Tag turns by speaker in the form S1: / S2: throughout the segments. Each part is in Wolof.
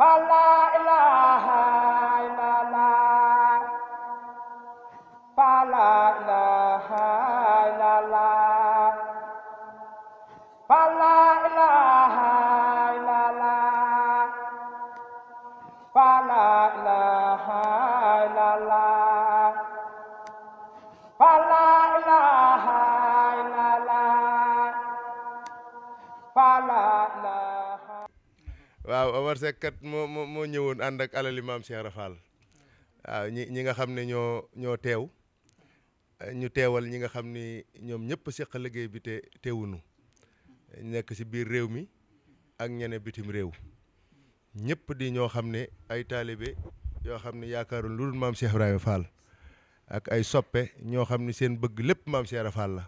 S1: fa la ilaha illallah fa la ilaha illallah fa la ilaha illallah fa la ilaha illallah fa la ilaha illallah fa la ilaha.
S2: waaw Omar Seck kat moo ñëwoon ànd ak alali maam Cheikh Ibra Fall waaw ñi nga xam ne ñoo teew ñu teewal ñi nga xam ni ñoom ñëpp seq liggéey bi te teewunu nekk ci biir réew mi ak ñene bitim réew ñëpp di ñoo xam ne ay taalibe yoo xam ne yaakaarul lu dul maam Cheikh Ibrahima Fall ak ay soppe ñoo xam ne seen bëgg lépp maam Cheikh Ibra Fall la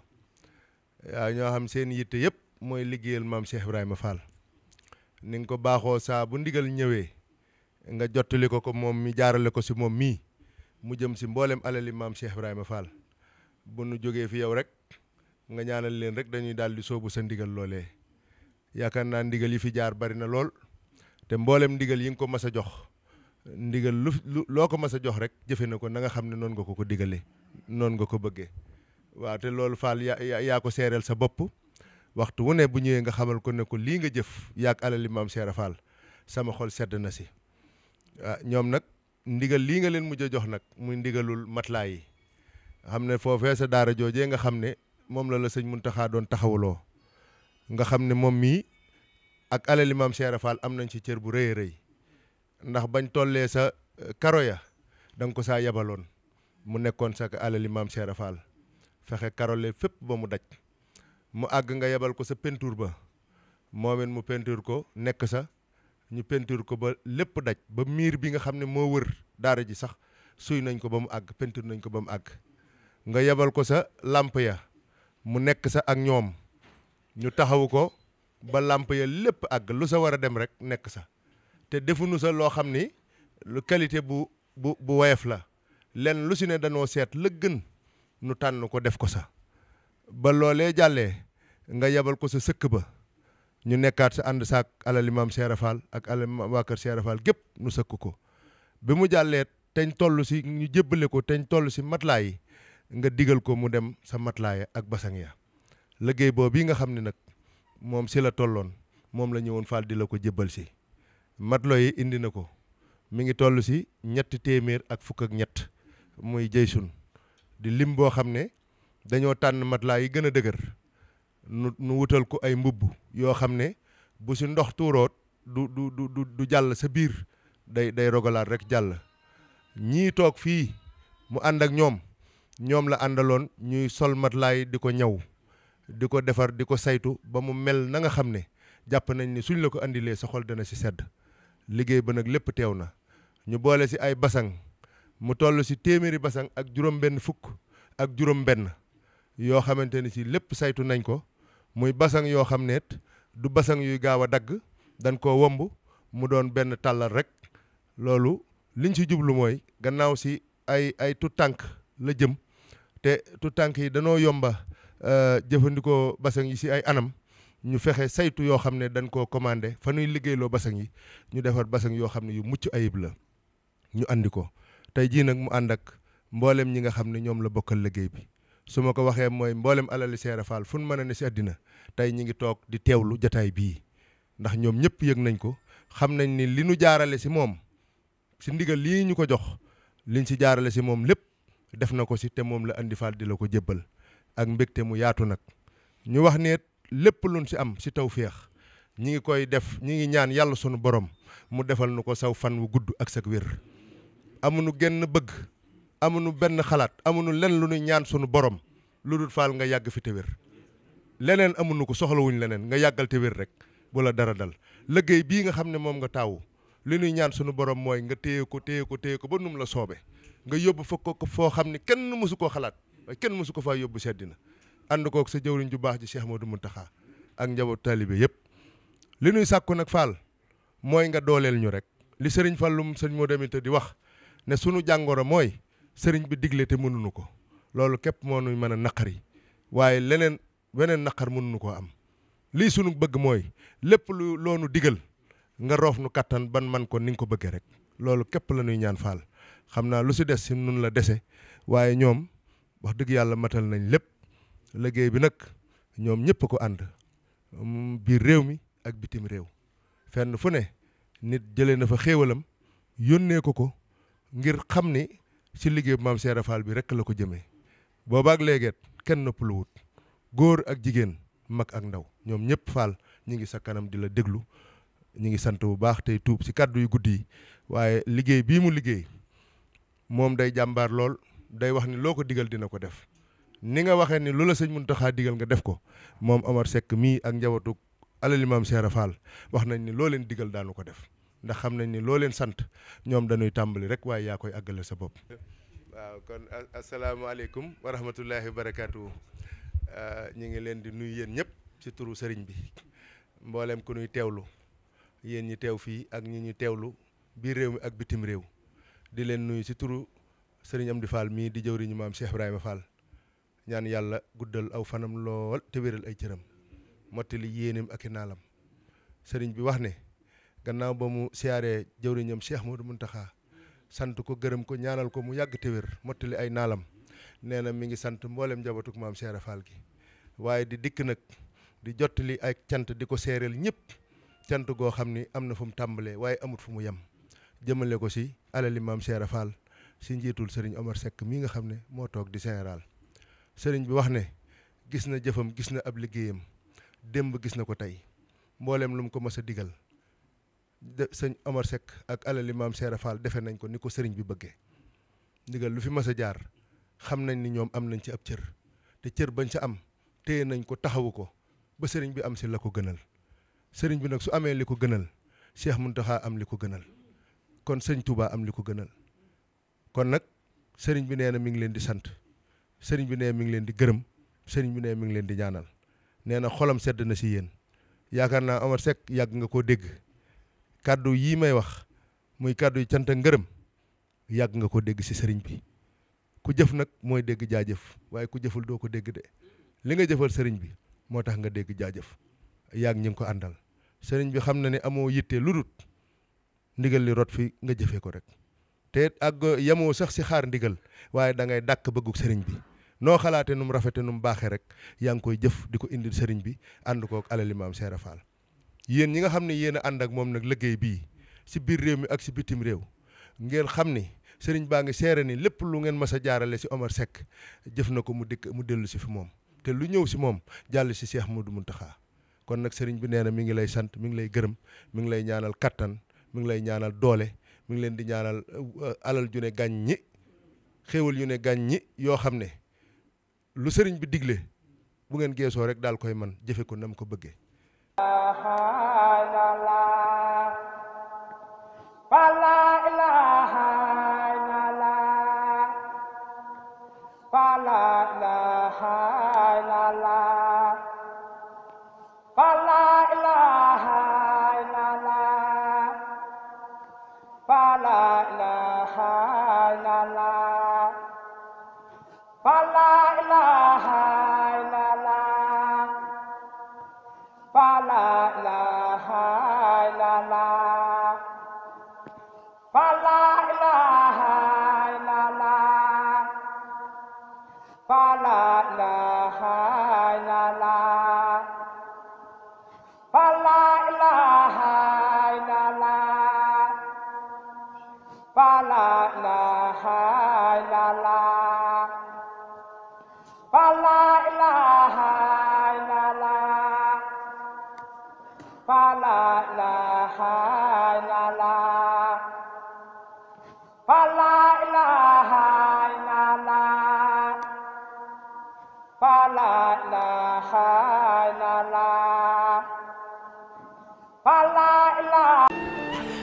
S2: waaw ñoo xam seen yitte yëpp mooy liggéeyal maam Cheikh Ibrahima Fall ni nga ko baaxoo saa bu ndigal ñëwee nga jottali ko moom mi jaarale ko ci moom mii mu jëm ci mboolem alali maam Cheikh Ibrahima Fall bu nu jógee fi yow rek nga ñaanal leen rek dañuy daal di soobu sa ndigal loolee yaakaar naa ndigal yi fi jaar bari na lool te mboolem ndigal yi nga ko mas a jox ndigal loo ko mas a jox rek jëfe na ko na nga xam ne noonu nga ko digale noonu nga ko bëggee waaw te loolu Fall yaa ko seereel sa bopp waxtu wu ne bu ñëwee nga xamal ko ne ko lii nga jëf yaak alali maam Cheikh Ibra Fall sama xol sedd na si ñoom nag ndigal lii nga leen mujj a jox nag muy ndigalul matelas yi xam ne foofee sa daara joojee nga xam ne moom la sëñ Muntaxa doon taxawuloo nga xam ne moom mii ak alali maam Cheikh Ibra Fall am nañ ci cër bu rëy a rëy ndax bañ tollee sa karo ya da nga ko saa yebaloon mu nekkoon sa alali maam Cheikh Ibra Fall fexe karole fépp ba mu daj mu àgg nga yebal ko sa peinture ba moomeen mu peinture ko nekk sa ñu peinture ko ba lépp daj ba miir bi nga xam ne moo wër daara ji sax suy nañ ko ba mu àgg peinture nañ ko ba mu àgg nga yebal ko sa làmp ya mu nekk sa ak ñoom ñu taxawu ko ba làmp ya lépp àgg lu sa war a dem rek nekk sa te defuñu sa loo xam ni lu qualité bu woyof la lenn lu si ne danoo seet la gën nu tànn ko def ko sa ba loolee jàllee nga yebal ko sa sëkk ba ñu nekkaat sa ànd saak alali maam Cheikh Ibra Fall ak alali waa kër Cheikh Ibra Fall gépp nu sëkk ko bi mu jàllee teñ toll si ñu jébbale ko teñ toll si matelas yi nga digal ko mu dem sa matelas ya ak basang ya liggéey boobu yi nga xam ne nag moom si la tolloon moom la ñëwoon Fall di la ko jébbal si matlo yi indi na ko mi ngi toll si 300 ak fukk ak ñett muy jëysun di lim boo xam ne dañoo tànn matelas yi gën a dëgër nu wutal ko ay mbubb yoo xam ne bu si ndox tuuroot du jàll sa biir day rogalaat rek jàll ñii toog fii mu ànd ak ñoom la àndaloon ñuy sol matelas yi di ko ñaw di ko defar di ko saytu ba mu mel na nga xam ne jàpp nañ ni suñ la ko andilee sa xol dana si sedd liggéey ba nag lépp teew na ñu boole si ay basang mu toll si 100 basang ak juróom-benn fukk ak juróom-benn yoo xamante ni si lépp saytu nañ ko muy basang yoo xam ne du basang yuy gaaw a dagg dañ koo womb mu doon benn tàllal rek loolu liñ si jublu mooy gannaaw si ay tout tànk la jëm te tout tànk yi danoo yomba jëfandikoo basang yi si ay anam ñu fexe saytu yoo xam ne dañ koo commandé fa ñuy liggéeyloo basang yi ñu defar basang yoo xam ne yu mucc ayib la ñu andi ko tey jii nag mu ànd ak mboolem ñi nga xam ne ñoom la bokkal liggéey bi su ma ko waxee mooy mboolem alali Cheikh Ibra Fall fu nu mën a ne si àddina tey ñi ngi toog di teewlu jataay bii ndax ñoom ñëpp yëg nañ ko xam nañ ni li nu jaarale si moom si ndigal lii ñu ko jox liñ si jaarale si moom lépp def na ko si te moom la andi Fall di la ko jébbal ak mbégte mu yaatu nag ñu wax ne lépp luñ si am si tawféex ñi ngi koy def ñi ngi ñaan yàlla sunu borom mu defal nu ko saw fan wu gudd ak sak wér amuñu genn bëgg amuñu benn xalaat amuñu lenn lu ñuy ñaan sunu borom lu dul Fall nga yàgg fi te wér leneen amuñu ko soxlawuñ leneen nga yàggal te wér rek bu la dara dal liggéey bii nga xam ne moom nga taawu li ñuy ñaan sunu borom mooy nga téye ko ba num la soobe nga yóbbu fa ko foo xam ne kenn mësu koo xalaat waaye kenn mësu ko faa yóbbu seddina ànd kook sa jëwriñ ju baax ji Cheikh Modou Mountakha ak njaboot taalibe yëpp li ñuy sàkku nag Fall mooy nga dooleel ñu rek li sëriñ Fallum sëriñ moo demite di wax ne sunu jàngoro mooy sëriñ bi digle te mënuñu ko loolu képp moo nuy mën a naqari waaye weneen naqar mënuñu koo am lii sunu bëgg mooy lépp lu loonu digal nga roof nu kattan ban man ko ni nga ko bëggee rek loolu képp la ñuy ñaan Fall xam naa lu si des si nun la dese waaye ñoom wax dëgg yàlla matal nañ lépp liggéey bi nag ñoom ñëpp ko ànd biir réew mi ak bitim réew fenn fu ne nit jëlee na fa xéewalam yónnee ko ngir xam ni ci liggéey bu maam Cheikh Fall bi rek la ko jëmee boobaak léegeet kenn noppalu wut góor ak jigéen mag ak ndaw ñoom ñëpp Fall ñi ngi sa kanam di la déglu ñi ngi sant bu baax tey tuub ci kàddu yu guddi yi waaye liggéey bii mu liggéey moom day jàmbaar lool day wax ni loo ko digal dina ko def ni nga waxee ni lu la sëñ Muntaxa digal nga def ko moom Omar Seck mii ak njabootu alali maam Cheikh Fall wax nañ ni loo leen digal daanu ko def ndax xam nañ ni loo leen sant ñoom dañuy tàmbali rek waaye yaa koy àggale sa bopp. waaw kon asalaamaaleykum wa rahmatullahi wa barakaatu ñu ngi leen di nuyu yéen ñëpp ci turu sëriñ bi mboolem ku nuy teewlu yéen ñi teew fii ak ñi ñu teewlu biir réew mi ak bitim réew di leen nuyu ci turu sëriñ Amdi Fall mii di jëwriñu maam Cheikh Ibrahima Fall ñaan yàlla guddal aw fanam lool te wéral ay cëram mottali yéenem ak i naalam sëriñ bi wax ne gannaaw ba mu siyaaree jëwriñam Cheikh Modou Mountakha sant ko gërëm ko ñaanal ko mu yàgg te wér mottali ay naalam nee na mi ngi sant mboolem njabootug maam Cheikh Fall gi waaye di dikk nag di jottali ay cant di ko seereel ñëpp cant goo xam ni am na fu mu tàmbalee waaye amut fu mu yem jëmale ko si alali maam Cheikh Fall si njiitul sëriñ Omar Seck mii nga xam ne moo toog di général sëriñ bi wax ne gis na jëfam gis na ab liggéeyam démb gis na ko tey mboolem lu mu ko mës a digal sëñ Omar Seck ak alali maam Cheikh Fall defe nañ ko ni ko sëriñ bi bëggee ndigal lu fi mës a jaar xam nañ ni ñoom am nañ ci ab cër te cër bañ sa am téye nañ ko taxawu ko ba sëriñ bi am si la ko gënal sëriñ bi nag su amee li ko gënal Cheikh Mountakha am li ko gënal kon sëñ Touba am li ko gënal kon nag sëriñ bi nee na mi ngi leen di sant sëriñ bi nee mi ngi leen di gërëm sëriñ bi nee mi ngi leen di ñaanal nee na xolam sedd na si yéen yaakaar naa Omar Seck yàgg nga koo dégg kàddu yii may wax muy kàddu yi cant ak ngërëm yàgg nga ko dégg si sëriñ bi ku jëf nag mooy dégg jaajëf waaye ku jëful doo ko dégg de li nga jëfal sëriñ bi moo tax nga dégg jaajëf yàgg ñi ngi ko àndal sëriñ bi xam na ne amoo yitte lu dul ndigal li rot fi nga jëfee ko rek te ak yemoo sax si xaar ndigal waaye da ngay dàkk bëgguk sëriñ bi noo xalaate nu mu rafete nu mu baaxee rek yaa ngi koy jëf di ko indil sëriñ bi ànd kook alali maam Cheikh Fall yéen ñi nga xam ne yéen a ànd ak moom nag liggéey bii si biir réew mi ak si bitim réew ngeen xam ni sëriñ baa ngi seere ni lépp lu ngeen mas a jaarale si Omar Seck jëf na ko mu dikk mu dellu si fi moom te lu ñëw si moom jàll si Cheikh Modou Mountakha kon nag sëriñ bi nee na mi ngi lay sant mi ngi lay gërëm mi ngi lay ñaanal kattan mi ngi lay ñaanal doole mi ngi leen di ñaanal alal ju ne gàññi xéewal yu ne gàññi yoo xam ne lu sëriñ bi digle bu ngeen geesoo rek daal koy man jëfe ko nam ko bëggee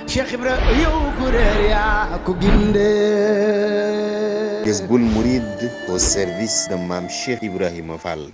S3: Cheikh Ibra yow ku réer yaa ko gindee
S4: Jazboul Mouride au service de Mame Cheikh Ibrahima Fall.